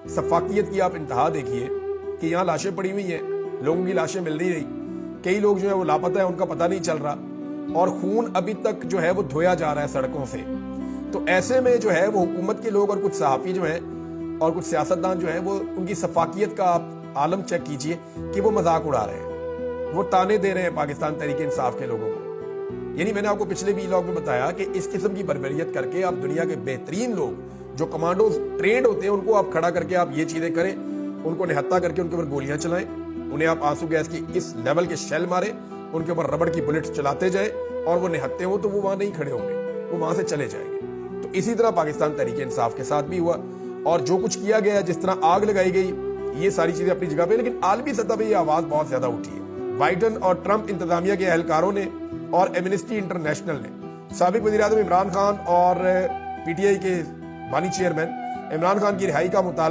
सफाकियत की आप इंतहा देखिए कि यहाँ लाशें पड़ी हुई हैं, लोगों की लाशें मिल नहीं रही, कई लोग जो है वो लापता है, उनका पता नहीं चल रहा, और खून अभी तक जो है वो धोया जा रहा है सड़कों से। तो ऐसे में जो है वो हुकूमत के लोग और कुछ सहाफ़ी जो हैं और कुछ सियासतदान जो हैं वो उनकी सफाकियत का आप आलम चेक कीजिए कि वो मजाक उड़ा रहे हैं, वो ताने दे रहे हैं पाकिस्तान तहरीक इंसाफ के लोगों को। यानी मैंने आपको पिछले वीलॉग में बताया कि इस किस्म की बर्बरियत करके आप दुनिया के बेहतरीन लोग जो कमांडो ट्रेंड होते हैं उनको आप खड़ा करके आप ये चीजें करें, उनको निहत्ता करके उनके ऊपर गोलियां चलाएं, उन्हें आप आंसू गैस की इस लेवल के शेल मारें, उनके ऊपर रबड़ की बुलेट्स चलाते जाए और वो निहत्ते हो तो वो वहां नहीं खड़े होंगे, वो वहां से चले जाएंगे। तो इसी तरह पाकिस्तान तहरीक इंसाफ के साथ भी हुआ, और जो कुछ किया गया, जिस तरह आग लगाई गई, ये सारी चीजें अपनी जगह पे, लेकिन आलमी सतह पे ये आवाज बहुत ज्यादा उठी है। बाइडन और ट्रंप इंतजामिया के एहलकारों ने और एमनेस्टी इंटरनेशनल ने साबिक वज़ीर आज़म इमरान खान और पीटीआई के बानी चेयरमैन इमरान खान की रिहाई का मुतालबा